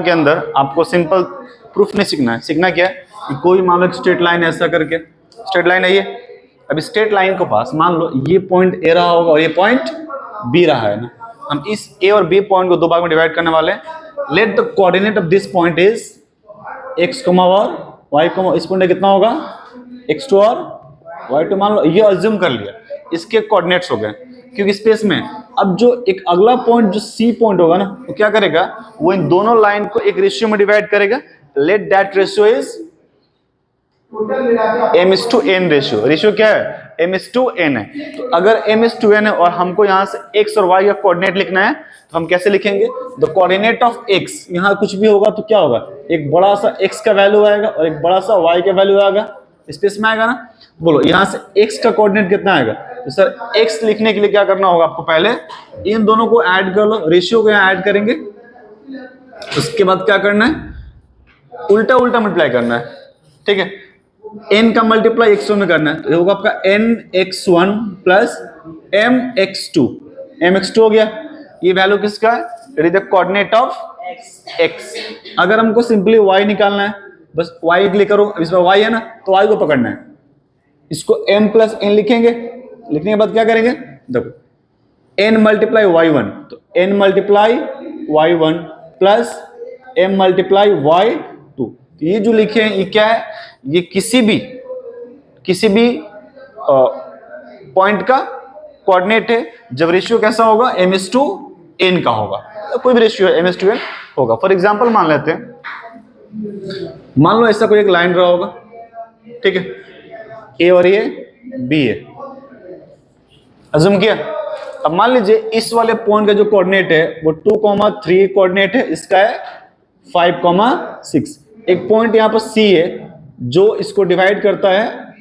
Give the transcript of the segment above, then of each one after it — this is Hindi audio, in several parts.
के अंदर आपको सिंपल प्रूफ नहीं सीखना है, सीखना क्या है कि कोई मान लो एक स्ट्रेट लाइन ऐसा करके, स्ट्रेट लाइन है ये, अब स्ट्रेट लाइन के पास मान लो ये पॉइंट ए रहा होगा और ये पॉइंट बी रहा है ना, हम इस ए और बी पॉइंट को दो भाग में डिवाइड करने वाले हैं। Let the coordinate of this point is x comma और वाई कोमा, इस पॉइंट कितना होगा x2 और y2, मान लो ये अज्यूम कर लिया, इसके कोऑर्डिनेट्स हो गए क्योंकि स्पेस में। अब जो एक अगला पॉइंट जो सी पॉइंट होगा ना, वो क्या करेगा, वो इन दोनों लाइन को एक रेशियो में डिवाइड करेगा। Let that ratio is m:n ratio. Ratio क्या है, m:n है। तो अगर m:n है और हमको यहाँ से x और y का कोऑर्डिनेट लिखना है तो हम कैसे लिखेंगे, द कोऑर्डिनेट ऑफ x, यहाँ कुछ भी होगा तो क्या होगा, एक बड़ा सा x का वैल्यू आएगा और एक बड़ा सा y का वैल्यू आएगा, स्पेस में आएगा ना। बोलो यहाँ से x का कोऑर्डिनेट कितना आएगा, तो सर x लिखने के लिए क्या करना होगा आपको, पहले इन दोनों को ऐड कर लो, रेशियो को यहाँ ऐड करेंगे, उसके बाद क्या करना है, उल्टा उल्टा मल्टीप्लाई करना है, ठीक है। n का मल्टीप्लाई x1 में करना है, तो ये होगा आपका nx1 प्लस mx2, mx2 हो गया। ये वैल्यू किसका है, it is the coordinate of x। अगर हमको सिंपली y निकालना है, बस y क्लिक करो, अब इसमें y है ना, तो y को पकड़ना है, इसको m प्लस n लिखेंगे, लिखने के बाद क्या करेंगे, देखो n मल्टीप्लाई y1, तो n multiply y1 plus m multiply y2। ये जो लिखे हैं ये क्या है, ये किसी भी पॉइंट का कोऑर्डिनेट है जब रेशियो कैसा होगा, m:n का होगा, तो कोई भी रेशियो है m:n होगा। फॉर एग्जांपल मान लेते हैं, मान लो ऐसा कोई एक लाइन रहा होगा, ठीक है, ए और ये बी है, अज्यूम किया। अब मान लीजिए इस वाले पॉइंट का जो कोऑर्डिनेट है वो 2,3 कोऑर्डिनेट है, इसका है 5,6। एक पॉइंट यहाँ पर सी है जो इसको डिवाइड करता है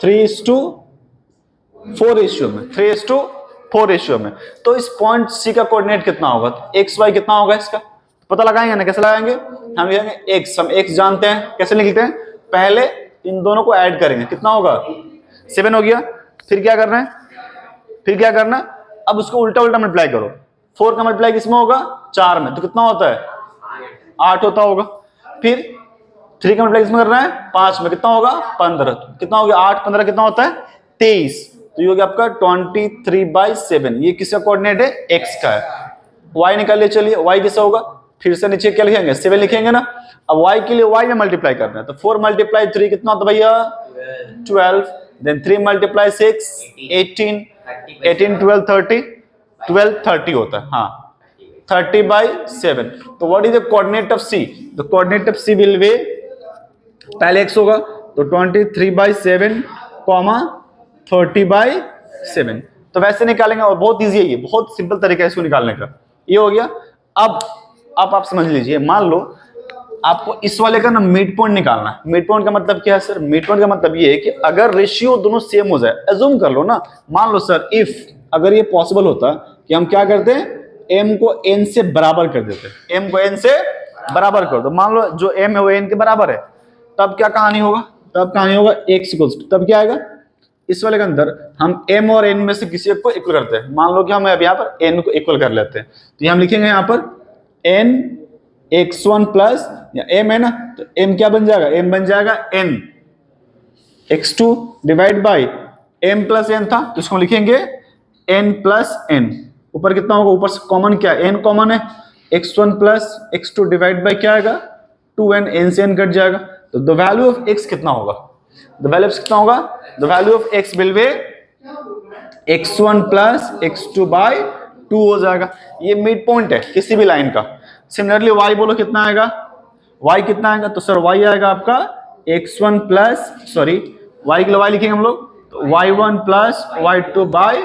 3:4 रेशियो में, 3:4 रेशियो में। तो इस पॉइंट सी का कोऑर्डिनेट कितना होगा, तो एक्स वाई कितना होगा इसका पता लगाएंगे ना, कैसे लगाएंगे, हम लिखेंगे एक्स, हम एक्स जानते हैं, कैसे लिखते हैं, पहले इन दोनों को ऐड करेंगे, कितना होगा 7 हो गया। फिर क्या करना है, अब उसको उल्टा उल्टा मल्टीप्लाई करो, 4 का मल्टीप्लाई किसमें होगा, 4 में, तो कितना होता है 8 होता होगा। फिर 3 का मल्टीप्लाई किसमें करना है, 5 में, कितना होगा 15, कितना हो गया 8 15 कितना होता है 23, तो ये हो गया आपका 23/7। ये किसका कोऑर्डिनेट है, एक्स का है। y निकालिए, चलिए y किसका होगा, फिर से नीचे क्या लिखेंगे 7 लिखेंगे ना। अब y के लिए y में मल्टीप्लाई करना है, तो 4 मल्टीप्लाई 3 कितना होता है भैया 12, देन 3 मल्टीप्लाई 6 18, 18 12 30, 12 30 होता है, हाँ 30/7। तो what is the coordinate of c, the coordinate of c will be, पहले x होगा तो 23/7, 30/7। तो वैसे निकालेंगे और बहुत इजी है, ये बहुत सिंपल तरीका है इसको निकालने का, ये हो गया। अब आप समझ लीजिए, मान लो आपको इस वाले का ना मिड पॉइंट निकालना है। मिड पॉइंट का मतलब क्या है सर, मिड पॉइंट का मतलब ये है कि अगर रेशियो दोनों सेम हो जाए, अज्यूम कर लो ना, मान लो सर इफ अगर ये पॉसिबल होता कि हम क्या करते हैं, m को n से बराबर कर देते, m को n से बराबर कर दो, मान लो जो m है वो n के बराबर है, तब क्या कहानी होगा, x इक्वल्स, तब क्या आएगा, इस वाले के अंदर हम m और n में से किसी एक को इक्वल करते हैं। मान लो कि हम अब यहाँ पर n को इक्वल कर लेते हैं, तो हम लिखेंगे यहाँ पर n x1 प्लस, या m है ना, तो m क्या बन जाएगा, m बन जाएगा n x2 divide by m plus n था, तो इसको लिखेंगे n प्लस n। ऊपर कितना होगा, ऊपर से कॉमन क्या है, n कॉमन है, x1 plus x2 divide by क्या आएगा 2n, n से n कट जाएगा, तो द वैल्यू ऑफ x कितना होगा, द वैल्यू ऑफ कितना होगा, the value of x will be x1 plus x2 by 2 हो जाएगा। ये मिड पॉइंट है किसी भी लाइन का। सिमिलरली y बोलो कितना आएगा, y कितना आएगा, तो सर y आएगा आपका x1 प्लस, सॉरी y के लिए y लिखेंगे हम लोग, तो y1 प्लस y2 बाई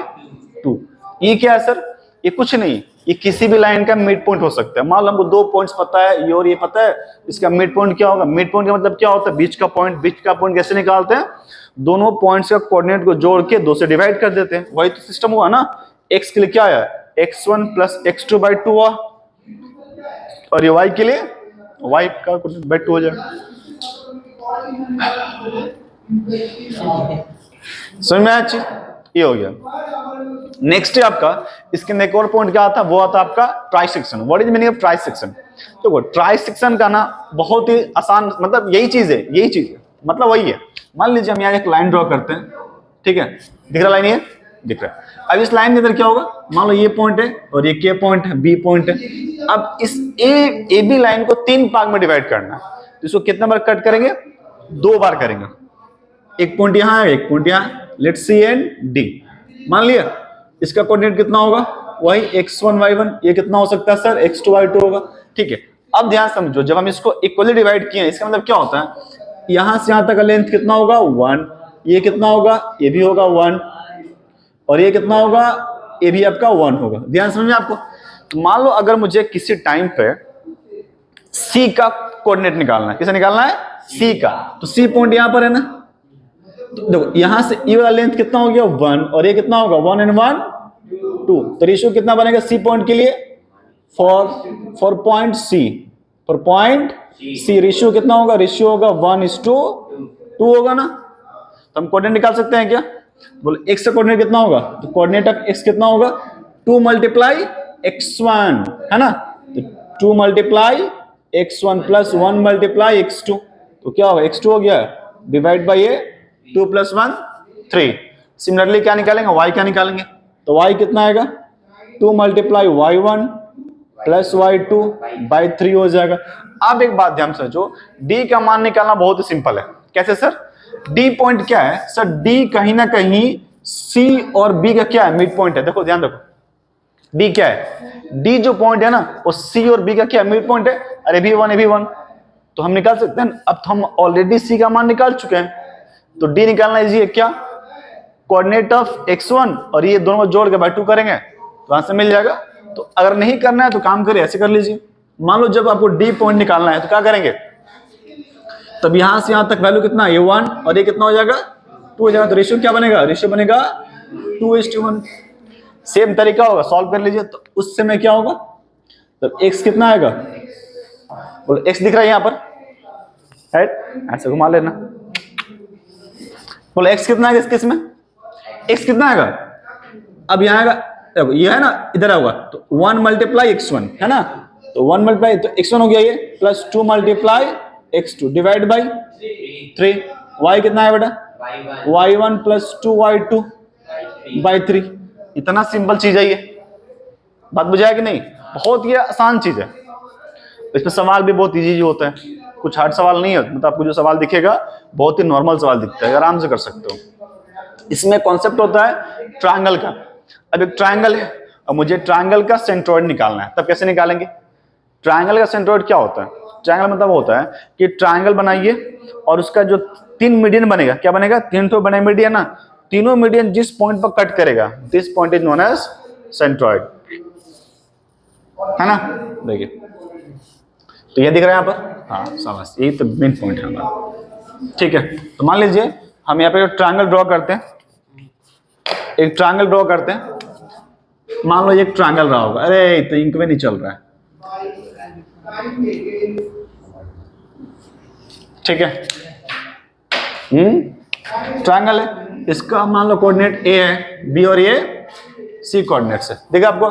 2। ये क्या है सर, ये कुछ नहीं, ये किसी भी लाइन का मिड पॉइंट हो सकता है। मान लो हमको 2 पॉइंट्स पता है, ये और ये पता है, इसका मिड पॉइंट क्या होगा। मिड पॉइंट का मतलब क्या होता है, बीच का पॉइंट। बीच का पॉइंट कैसे निकालते हैं, दोनों पॉइंट्स का कोऑर्डिनेट को जोड़ के 2 से डिवाइड कर देते हैं, वही तो सिस्टम हुआ ना। x के लिए क्या आया, x1 प्लस x2 बाई 2 हुआ, और ये y के लिए y का बाई 2 हो जाएगा। समझ में आया चीज, ये हो गया। नेक्स्ट है आपका, इसके अंदर एक और पॉइंट क्या आता है, वो आता है आपका trisection. What is meaning of trisection? तो ट्राइसेक्शन का ना बहुत ही आसान, मतलब यही चीज है, यही चीज है, मतलब वही है। मान लीजिए हम यहाँ एक लाइन ड्रॉ करते हैं, ठीक है, दिख रहा लाइन, ये दिख रहा है। अब इस लाइन के अंदर क्या होगा, मान लो ये पॉइंट है और ये के पॉइंट है, बी पॉइंट है। अब इस ए बी लाइन को 3 भाग में डिवाइड करना है, तो इसको कितना बार कट करेंगे, 2 बार करेंगे। एक पॉइंट यहाँ है, एक पॉइंट यहाँ, लेट्स सी एंड डी। मान लिया इसका कोऑर्डिनेट कितना होगा, वही x1 y1, ये कितना हो सकता है सर, x2 y2 होगा, ठीक है। अब ध्यान समझो, जब हम इसको इक्वली डिवाइड किए, इसका मतलब क्या होता है, यहां से यहां तक का लेंथ कितना होगा 1, ये कितना होगा, ये भी होगा 1, और ये कितना होगा, ये भी आपका 1 होगा। ध्यान समझिए आपको। तो मान लो अगर मुझे किसी टाइम पे C का कोऑर्डिनेट निकालना है, किसे निकालना है, C का, तो C पॉइंट यहां पर है ना, तो देखो यहां से ये वाला लेंथ कितना हो गया 1, और ये कितना होगा 1 and 1 2, तो रेशियो कितना बनेगा C पॉइंट के लिए, for point C, for point C ratio कितना होगा, रेशियो होगा 1:2 होगा ना। तो हम कोऑर्डिनेट निकाल सकते हैं क्या, बोले x का कोऑर्डिनेट कितना होगा, तो कोऑर्डिनेट ऑफ x कितना होगा, 2 मल्टीप्लाई x1, है ना, तो 2 multiply x1 plus 1 multiply x2, तो क्या होगा, x2 हो गया, डिवाइड बाई ये 2 + 1 3। सिमिलरली क्या निकालेंगे, y क्या निकालेंगे, तो y कितना आएगा, 2 multiply y1 plus y2 by 3 हो जाएगा। अब एक बात ध्यान समझो, d का मान निकालना बहुत ही सिंपल है। कैसे सर, d पॉइंट क्या है सर, d कहीं ना कहीं c और b का क्या है, मिड पॉइंट है। देखो ध्यान रखो, d क्या है, d जो पॉइंट है ना, वो c और b का क्या है, मिड पॉइंट है। अरे भी 1 भी 1, तो हम निकाल सकते हैं। अब हम ऑलरेडी c का मान निकाल चुके हैं, तो d निकालना इजी है। क्या, कोऑर्डिनेट ऑफ x1 और ये दोनों को जोड़ के बाय 2 करेंगे तो आंसर मिल जाएगा। तो अगर नहीं करना है तो काम करिए, ऐसे कर लीजिए। मान लो जब आपको d पॉइंट निकालना है तो क्या करेंगे, तब यहां से यहां तक वैल्यू कितना, ये 1 और ये कितना हो जाएगा 2 हो जाएगा, तो रेशियो क्या बनेगा, रेशियो बनेगा 2:1। सेम तरीका होगा, सॉल्व कर लीजिए। तो उस समय क्या होगा, तब x कितना आएगा, बोलो x दिख रहा है यहां पर, राइट, ऐसे घुमा लेना। बोलो x कितना आएगा इस केस में, x कितना आएगा, अब यहां आएगा, देखो ये है ना, इधर आएगा, तो 1 मल्टीप्लाई x1 है ना, तो 1 मल्टीप्लाई, तो x1 हो गया ये, plus 2 multiply x2 divide by 3। y कितना है बेटा, y1 प्लस 2y2 बाई 3। इतना सिंपल चीज है ये, बात बुझाया कि नहीं, बहुत ही आसान चीज है। इसमें सवाल भी बहुत इजी होता है, कुछ हार्ड सवाल नहीं है, मतलब आपको जो सवाल दिखेगा बहुत ही नॉर्मल सवाल दिखता है, आराम से कर सकते हो। इसमें कॉन्सेप्ट होता है ट्रायंगल का। अब एक ट्रायंगल है और मुझे ट्रायंगल का सेंट्रोइड निकालना है, तब कैसे निकालेंगे, ट्रायंगल का सेंट्रोइड क्या होता है, ट्रायंगल मतलब होता है कि ट्रायंगल बनाइए और उसका जो 3 मीडियन बनेगा, क्या बनेगा, 3 तो बने मीडियन ना, तीनों मीडियन जिस पॉइंट पर कट करेगा, this point is known as centroid, है ना। देखिए तो ये दिख रहा है यहाँ पर, हाँ समझ, यही तो मेन पॉइंट है हमारा, ठीक है। तो मान लीजिए हम यहाँ पे ट्रायंगल ड्रॉ करते हैं, एक ट्रायंगल ड्रॉ करते हैं, मान लो एक ट्रायंगल रहा होगा, अरे तो इंक में नहीं चल रहा है, ठीक है, ट्रायंगल है, इसका मान लो कोऑर्डिनेट a है, b और ये c कोऑर्डिनेट्स है, देखा आपको,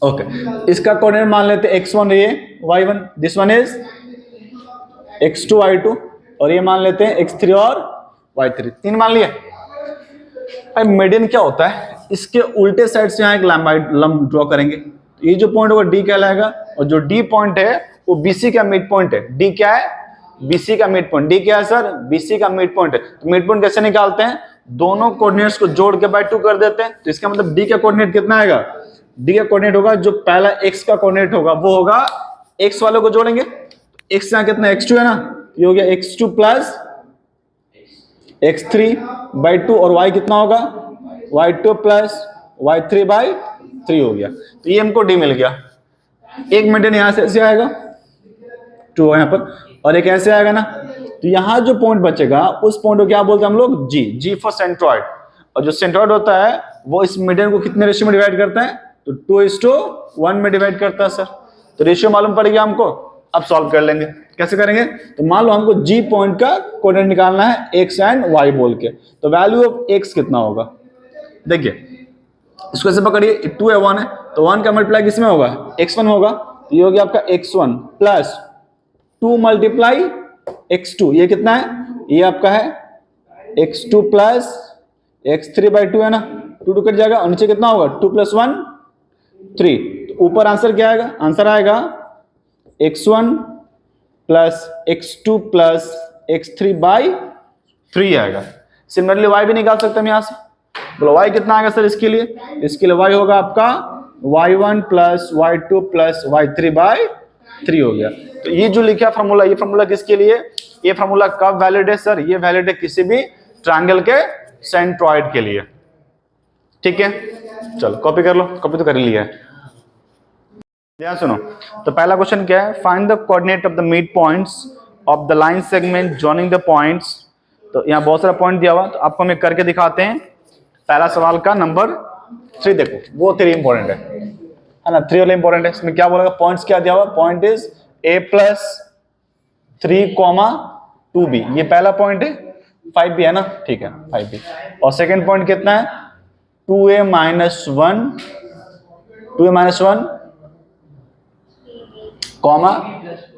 ओके। इसका कोऑर्डिनेट मान लेते x1 ये y1, this one is x2 y2, और ये मान लेते हैं x3 और y3, 3 मान लिया। अब मीडियन क्या होता है, इसके उल्टे साइड से यहाँ एक लंब ड्रॉ करेंगे, तो ये जो पॉइंट होगा d कहलाएगा, और जो d पॉइंट है वो BC का मिड पॉइंट है। d क्या है, BC का मिड पॉइंट, d क्या है सर, BC का मिड पॉइंट है। तो मिड पॉइंट कैसे निकालते हैं, दोनों कोऑर्डिनेट्स को जोड़ के बाय 2 कर देते हैं, तो इसका मतलब d का कोऑर्डिनेट कितना आएगा, d का कोऑर्डिनेट होगा, जो पहला x का कोऑर्डिनेट होगा वो होगा, x वालों को जोड़ेंगे, x यहाँ कितना x2 है ना, ये हो गया x2 प्लस x3 बाई 2, और y कितना होगा, y2 प्लस y3 बाई 3 हो गया। तो ये हमको d मिल गया। एक मीडियन यहां से ऐसे आएगा 2 यहाँ पर, और एक ऐसे आएगा ना, तो यहाँ जो पॉइंट बचेगा उस पॉइंट को क्या बोलते हैं हम लोग, g फॉर सेंट्रॉइड। और जो सेंट्रॉइड होता है वो इस मीडियन को कितने रेशियो में डिवाइड करता है, तो 2:1 में डिवाइड करता है सर। तो रेशियो मालूम पड़ गया हमको, अब सॉल्व कर लेंगे। कैसे करेंगे, तो मान लो हमको g पॉइंट का कोऑर्डिनेट निकालना है x एंड y बोल के, तो वैल्यू ऑफ x कितना होगा, देखिए इसको ऐसे पकड़िए, 2 है 1 है, तो 1 का मल्टीप्लाई किसमें होगा, x1 होगा, तो ये हो गया आपका x1 प्लस 2 मल्टीप्लाई x2, ये कितना है, ये आपका है x2 प्लस x3/2 है ना, 2 कट जाएगा, और नीचे कितना होगा 2 + 1 3, तो ऊपर आंसर क्या आएगा, आंसर आएगा x1 plus x2 plus x3/3 आएगा। सिमिलरली y भी निकाल सकते हैं यहां से, बोलो y कितना आएगा सर इसके लिए, y होगा आपका y1 plus y2 plus y3/3 हो गया। तो ये जो लिखा फॉर्मूला, ये फॉर्मूला किसके लिए, ये फॉर्मूला कब वैलिड है सर, ये वैलिड है किसी भी ट्रायंगल के सेंट्रॉइड के लिए, ठीक है। चलो कॉपी कर लो, कॉपी तो कर ही लिया है। ध्यान सुनो, तो पहला क्वेश्चन क्या है, find the coordinate of the mid points of the line segment joining the points. तो यहाँ बहुत सारा पॉइंट दिया हुआ, तो आपको हम करके दिखाते हैं। पहला सवाल का नंबर 3 देखो, वो 3 इंपॉर्टेंट है ना, 3 वाला इंपॉर्टेंट है। इसमें क्या बोलेगा, पॉइंट्स क्या दिया हुआ, पॉइंट इज a + 3, 2b, ये पहला पॉइंट है, 5b है ना, ठीक है 5b। और सेकंड पॉइंट कितना है, 2a - 1,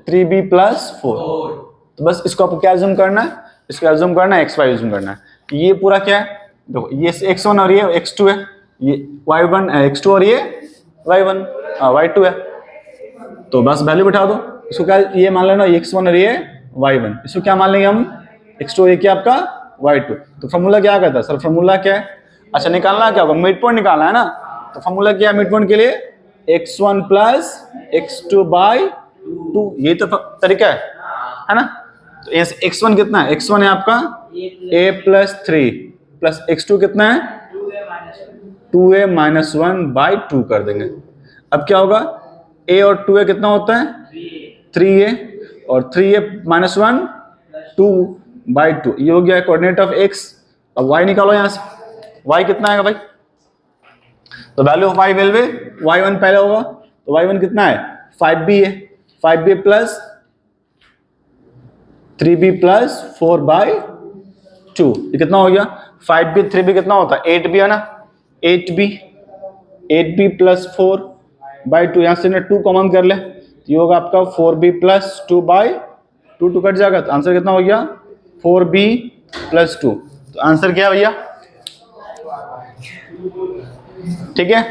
3b + 4। तो बस इसको आपको क्या अज्यूम करना है, इसको अज्यूम करना है xy अज्यूम करना है। ये पूरा क्या है, देखो ये x1 और ये x2 है, ये y1 x2 और ये y1 y2 है, तो बस वैल्यू बिठा दो। इसको क्या ये मान लेना x1 और ये y1, इसको क्या मान लेंगे हम x2 और ये क्या आपका y2। तो फॉर्मूला क्या कहता है सर, फॉर्मूला क्या है, अच्छा निकालना क्या होगा, मिड पॉइंट निकालना है ना। तो फॉर्मूला क्या है मिड पॉइंट के लिए, x1 प्लस x2/2, ये तो तरीका है ना। तो x1 कितना है, x1 है आपका a + 3 प्लस x2 कितना है 2a - 1/2 कर देंगे। अब क्या होगा, a और 2a कितना होता है 3a, और 3a - 1 2/2, ये हो गया कोऑर्डिनेट ऑफ x। अब y निकालो यहां से, y कितना आएगा भाई, तो value of y will be y1 पहले होगा, तो y1 कितना है 5b है, 5b प्लस 3b + 4/2, ये कितना हो गया, 5b 3b कितना होता है 8b है ना, 8b + 4/2, यहां से 2 कॉमन कर ले, तो ये होगा आपका 4b + 2/2, 2 कट जाएगा, तो आंसर कितना हो गया 4b + 2। तो आंसर क्या है भैया, ठीक है,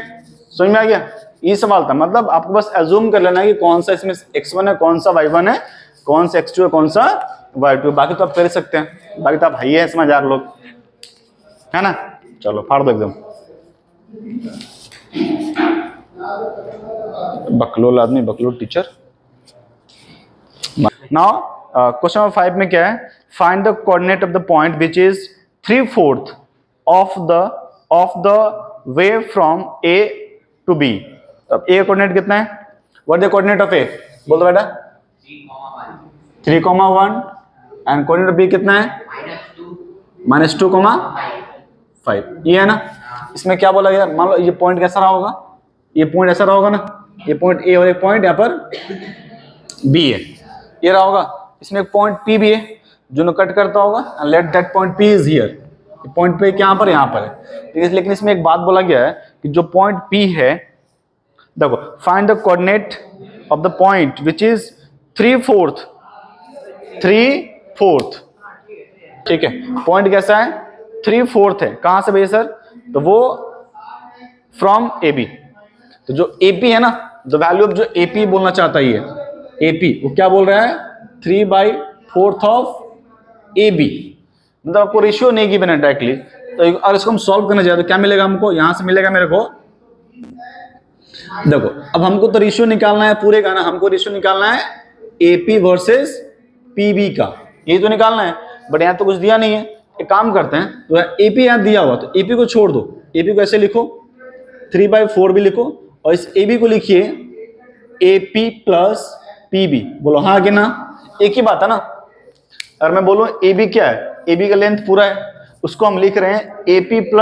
समझ में आ गया। ये सवाल था, मतलब आपको बस अज्यूम कर लेना है कि कौन सा इसमें x1 है, कौन सा y1 है, कौन सा x2 है, कौन सा y2, बाकी तो आप कर सकते हैं, बाकी तो आप भाई है समझदार लोग, है ना। चलो फाड़ दो एकदम, बकलोल आदमी, बकलोल टीचर। नाउ क्वेश्चन नंबर 5 में क्या है, find the coordinate of the point which is 3/4 of the way from a to b। अब a कोऑर्डिनेट कितना है, what the coordinate of a, बोल दो बेटा 3,1, एंड कोऑर्डिनेट ऑफ b कितना है -2,5, ये है ना। इसमें क्या बोला गया, मान लो ये पॉइंट कैसा रहा होगा, ये पॉइंट ऐसा रहा होगा ना, ये पॉइंट a और एक पॉइंट यहाँ पर b है, ये रहा होगा। इसमें एक पॉइंट p भी है जो कट करता होगा, let that point p is here, point पे यहाँ पर है, लेकिन इसमें एक बात बोला गया है कि जो पॉइंट P है, देखो find the coordinate of the point which is 3/4, ठीक है, पॉइंट कैसा है 3/4 है, कहां से भैया सर, तो वो फ्रॉम AB। तो जो AP है ना, द वैल्यू ऑफ जो AP बोलना चाहता है, ये AP वो क्या बोल रहा है 3/4 ऑफ AB, मतलब आपको रेशियो नहीं गिवन है डायरेक्टली। तो और इसको हम सॉल्व करने जाए तो क्या मिलेगा हमको, यहां से मिलेगा मेरे को, देखो अब हमको तो रेशियो निकालना है पूरे का ना, हमको रेशियो निकालना है AP वर्सेस PB का, ये तो निकालना है, बट यहाँ तो कुछ दिया नहीं है। एक काम करते हैं, तो AP यहाँ दिया हुआ, तो AP को छोड़ दो, AP को ऐसे लिखो 3/4 भी लिखो, और इस AB को लिखिए AP + PB, बोलो हाँ कि ना, एक ही बात है ना। अगर मैं बोलूं AB क्या है, AB का लेंथ पूरा है, उसको हम लिख रहे हैं AP +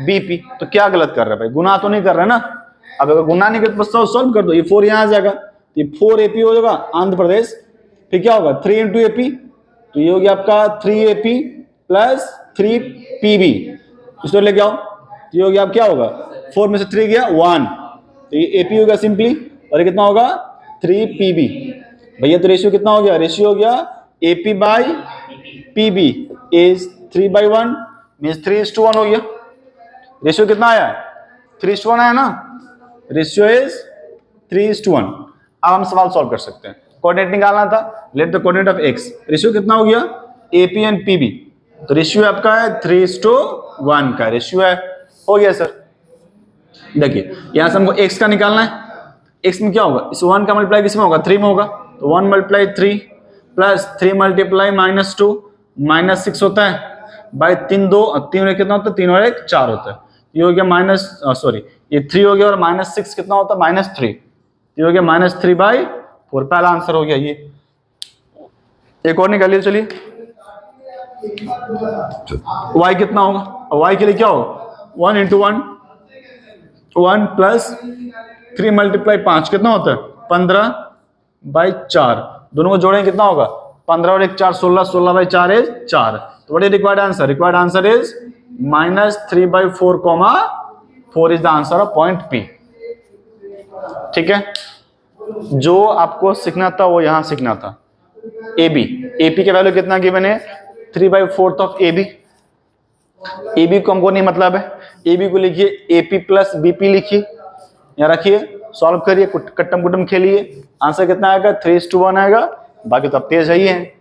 BP, तो क्या गलत कर रहे हैं भाई, गुना तो नहीं कर रहे ना। अब अगर गुना नहीं करते तो सॉल्व कर दो, ये 4 यहाँ आ जाएगा, ये 4 AP हो जाएगा आंध्र प्रदेश, फिर क्या होगा 3 × AP, तो ये हो गया आपका 3 AP + 3 PB, इसको लेके आओ, तो ये हो गया, अब क्या होगा, 4 में से 3 गया 1, तो ये AP होगा सिंपली, और ये कितना होगा 3PB। भैया तो रेशियो कितना हो गया, रेशियो हो गया AP by PB is 3/1 means 3:1 हो गया। रेशियो कितना आया, 3:1 आया ना, रेशियो इज 3:1। अब हम सवाल सॉल्व कर सकते हैं, कोऑर्डिनेट निकालना था, late the coordinate of x। Ratio कितना हो गया AP एंड PB, तो रेशियो आपका है 3:1 का रेशियो है, हो गया सर। देखिए यहां से हमको x का निकालना है, x में क्या होगा, इस 1 का मल्टीप्लाई किसमें होगा, 3 में होगा, तो 1 मल्टीप्लाई 3 प्लस 3 मल्टीप्लाई -2 -6 होता है, बाई 3 2 3 कितना होता है, 3 और 1 4 होता है, ये हो गया सॉरी ये 3 हो गया, और -6 कितना होता है -3, ये हो गया -3/4, पहला आंसर हो गया ये। एक और निकालिए, चलिए y कितना होगा, y के लिए क्या होगा 1 × 1 1 प्लस 3 मल्टीप्लाई 5 कितना होता है 15/4, दोनों को जोड़ें कितना होगा 15 और 1 4 16, 16/4 इज 4। तो what is required answer, required answer is -3/4, 4 is the answer of point P। ठीक है, जो आपको सीखना था वो यहां सीखना था। AP के वैल्यू कितना गिवन है 3/4 ऑफ AB को हमको नहीं मतलब है, AB को लिखिए AP प्लस BP लिखिए, यहाँ रखिए, सॉल्व करिए, कट्टम कुटम खेलिए, आंसर कितना आएगा 3:1 आएगा, बाकी तो अब तेज है ही है।